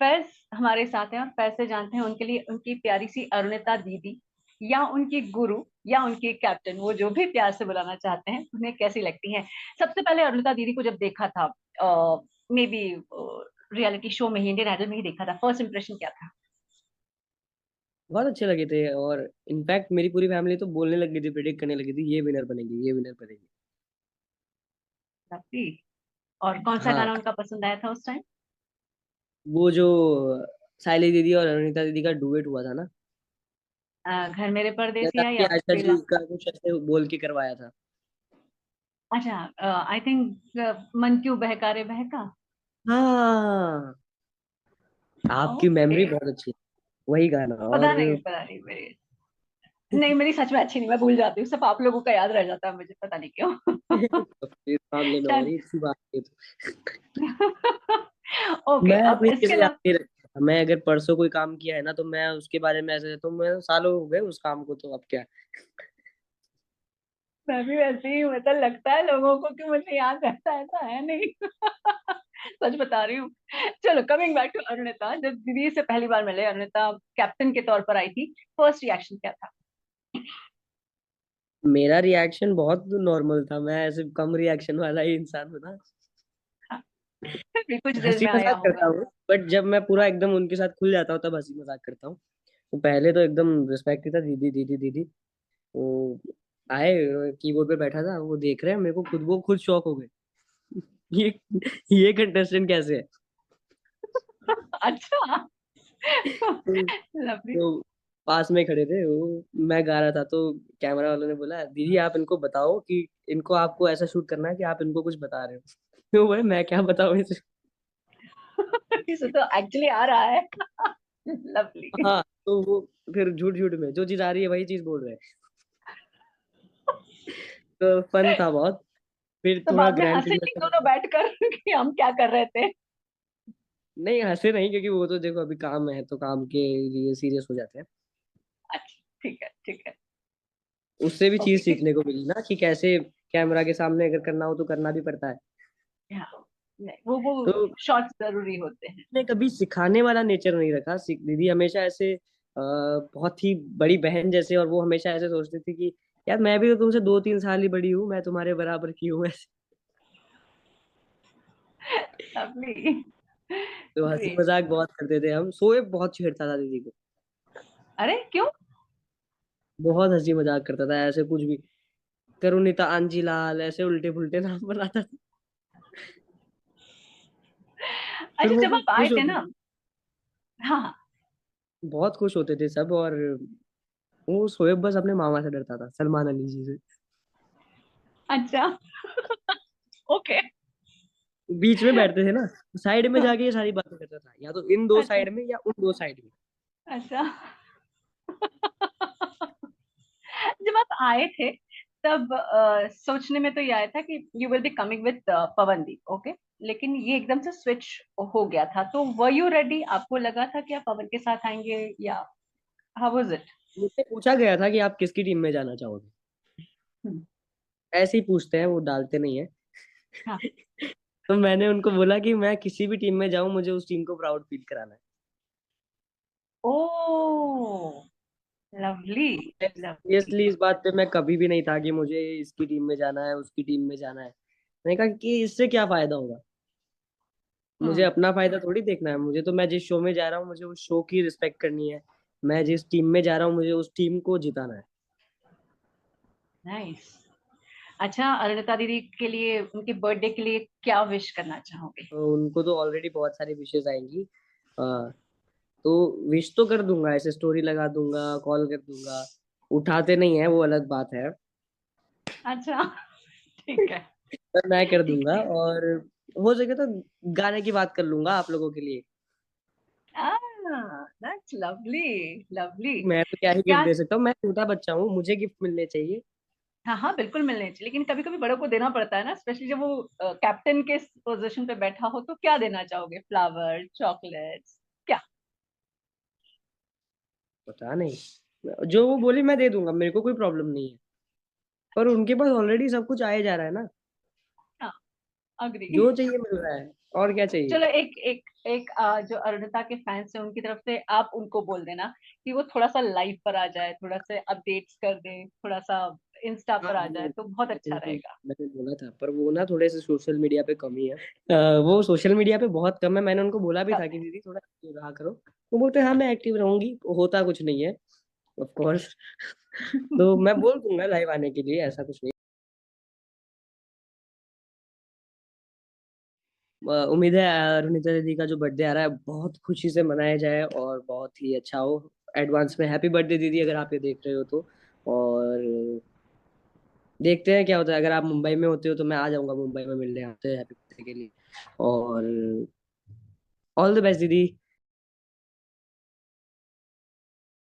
फैज हमारे साथ हैं और फैज से जानते हैं उनके लिए उनकी प्यारी सी अरुणिता दीदी या उनकी गुरु या उनकी कैप्टन, वो जो भी प्यार से बुलाना चाहते हैं, उन्हें कैसी लगती हैं। सबसे पहले अरुणिता दीदी को जब देखा था, मे बी रियलिटी शो में ही, इंडियन आइडल में ही देखा था, फर्स्ट इंप्रेशन क्या था? बहुत अच्छे लगे थे। और इनफैक्ट मेरी पूरी फैमिली तो बोलने लगी थी, प्रेडिक्ट करने लगी थी, ये विनर बनेगी, ये विनर बनेगी। काफी। और कौन सा हाँ, गाना उनका पसंद आया था उस टाइम? वो जो साइली दीदी और अरुणिता दीदी का डुएट हुआ था ना, घर मेरे परदेसिया लगा कि या आशा बेला? जी का कुछ ऐसे बोल के करवाया था। अच्छा, आई थिंक मन क्यों बहका रे बहका। हाँ, आपकी ओके। मेमोरी बहुत अच्छी है। वही गाना। पता और नहीं, पता नहीं मेरी, नहीं मेरी सच में अच्छी नहीं, मैं भूल जाती हूँ, सब आप लोगों का याद रह जाता है मुझे, पता नहीं क्यों। इस मामले में हो शायद। रही अच्छी बात है तो। ओके, मैं अब अपनी इसके चीजें याद अलावा। नहीं रखता। मैं अगर परसों कोई काम किया है ना, तो मैं उसके बारे में ऐसे, तो मैं सालों हो गए उस काम को, तो अब क्या। मैं भी वैसे ही हूँ, मतलब लगता है लोगों को कि मुझे याद रहता है, ऐसा है नहीं। सच बता रही हूँ। चलो, कमिंग बैक टू अरुणिता, जब दीदी से पहली बार मिले, अरुणिता कैप्टन के तौर पर आई थी, फर्स्ट रिएक्शन क्या था? मेरा रिएक्शन बहुत नॉर्मल था। मैं ऐसे कम रिएक्शन वाला ही इंसान हूँ ना। हाँ, फिर भी कुछ दिल हंसी में आया मजाक होगा। करता हूँ, बट जब मैं पूरा एकदम उनके साथ खुल जाता हूँ तब हंसी मजाक करता हूँ। तो पहले तो एकदम रिस्पेक्ट ही था, दीदी दीदी दीदी। वो आए, कीबोर्ड पे बैठा था, वो देख रहे हैं मेरे को, खुद वो खुद शॉक हो गए। ये ये कंटेस्टेंट कैसे है। अच्छा। तो, लवली। तो पास में खड़े थे वो, मैं गा रहा था, तो कैमरा वालों ने बोला, दीदी आप इनको बताओ कि इनको, आपको ऐसा शूट करना है कि आप इनको कुछ बता रहे हो। तो बोले, मैं क्या बताऊं इसे। इसे तो एक्चुअली आ रहा है। लवली। हाँ, तो वो फिर झूठ झूठ में जो चीज आ रही है वही चीज बोल रहे हैं। तो फन था बहुत। फिर तो थोड़ा बाद में ग्रैंड हंसे फिनाले नहीं दोनों था। बैठकर कि हम क्या कर रहे थे? नहीं, हंसे नहीं, क्योंकि वो तो देखो अभी काम है तो काम के लिए सीरियस हो जाते हैं। अच्छा, ठीक है, ठीक है। उससे भी ओके, चीज सीखने को मिली ना, कि कैसे कैमरा के सामने अगर करना हो तो करना भी पड़ता है। हाँ, नहीं वो तो शॉर्ट्स जरूरी होते हैं। ने कभी सिखाने वाला नेचर नहीं रखा। दीदी हमेशा ऐसे बहुत ही बड़ी बहन जैसे, और वो हमेशा ऐसे सोचती थी कि यार मैं भी तो तुमसे 2-3 साल ही बड़ी हूँ, मैं तुम्हारे बराबर की हूँ ऐसे। लवली। तो हंसी ग्रेट। मजाक बहुत करते थे हम। सोए बहुत छेड़ता था दीदी को। अरे क्यों? बहुत हंसी मजाक करता था, ऐसे कुछ भी। करुणिता आंजी लाल, ऐसे उल्टे पुल्टे नाम बनाता था। फिर अच्छा, वो जब भी आप आए खुश थे होते ना। थे। हाँ हाँ। बहुत खुश होते थे सब। और वो शोएब बस अपने मामा से डरता था, सलमान अली जी से। अच्छा। ओके। बीच में बैठते थे ना, साइड में जाके ये सारी बातें करता था, या तो इन दो अच्छा। साइड में या उन दो साइड में। अच्छा। जब आप आए थे, तब सोचने में तो ये आया था कि you will be coming with Pawandeep, okay. लेकिन ये एकदम से स्विच हो गया था, तो वर यू रेडी? आपको लगा था कि आप पवन के साथ आएंगे, या हाउ वाज इट? मुझसे पूछा गया था कि आप किसकी टीम में जाना चाहोगे। ऐसे ही पूछते हैं, वो डालते नहीं है। हाँ। तो मैंने उनको बोला कि मैं किसी भी टीम में जाऊं, मुझे उस टीम को प्राउड फील कराना है। ओ, लवली। लवली। सीरियसली इस बात पे मैं कभी भी नहीं था कि मुझे इसकी टीम में जाना है, उसकी टीम में जाना है। मैंने कहा कि इससे क्या फायदा होगा। मुझे हम्म। अपना फायदा थोड़ी देखना है। मुझे तो, मैं जिस शो में जा रहा हूँ मुझे उस शो की रिस्पेक्ट करनी है। मैं जिस टीम में जा रहा हूँ मुझे उस टीम को जिताना है। नाइस। अच्छा, अरुणिता दीदी के लिए, उनकी बर्थडे के लिए क्या विश करना चाहोगे? तो उनको तो ऑलरेडी बहुत सारी विशेष आएंगी। हाँ, तो विश तो कर दूंगा, ऐसे स्टोरी लगा दूंगा, कॉल कर दूंगा। उठाते नहीं है, वो अलग बात है। अच्छा। ठीक है। पर मैं कर ठीक दूंगा। है। और हो सके तो गाने की बात कर लूंगा आप लोगों के लिए। That's lovely. लवली। मैं तो क्या ही गिफ्ट क्या? दे सकता हूँ, मैं छोटा बच्चा हूँ, मुझे गिफ्ट मिलने चाहिए। हाँ हाँ, बिल्कुल मिलने चाहिए, लेकिन कभी कभी बड़ों को देना पड़ता है ना, स्पेशली जब वो कैप्टन के पोजीशन पे बैठा हो, तो क्या देना चाहोगे? फ्लावर, चॉकलेट्स, क्या? पता नहीं, जो वो बोली मैं दे दूंगा, मेरे को कोई प्रॉब्लम नहीं है। पर उनके पास ऑलरेडी सब कुछ आए जा रहा है ना। हाँ, अग्री। जो चाहिए मिल रहा है। और क्या चाहिए। चलो एक एक एक जो अरुणिता के फैंस हैं उनकी तरफ से आप उनको बोल देना कि वो थोड़ा सा लाइव पर आ जाए, थोड़ा सा अपडेट्स कर दे, थोड़ा सा इंस्टा हाँ पर आ जाए वो तो बहुत अच्छा उनको रहेगा। मैंने बोला था, पर वो ना थोड़े से सोशल मीडिया पे कम ही है। वो सोशल मीडिया पे बहुत कम है। मैंने उनको बोला भी था कि दीदी थोड़ा एक्टिव रहा करो। वो बोलते हैं हाँ मैं एक्टिव रहूंगी, होता कुछ नहीं है ऑफ कोर्स। तो मैं बोल दूंगा लाइव आने के लिए, ऐसा कुछ नहीं। उम्मीद है अरुणिता दीदी का जो बर्थडे आ रहा है बहुत खुशी से मनाया जाए और बहुत ही अच्छा हो। एडवांस में हैप्पी बर्थडे दीदी, अगर आप ये देख रहे हो तो। और देखते हैं क्या होता है। अगर आप मुंबई में होते हो तो मैं आ जाऊंगा मुंबई में मिलने, आते हैं हैप्पी बर्थडे के लिए। और ऑल द बेस्ट दीदी।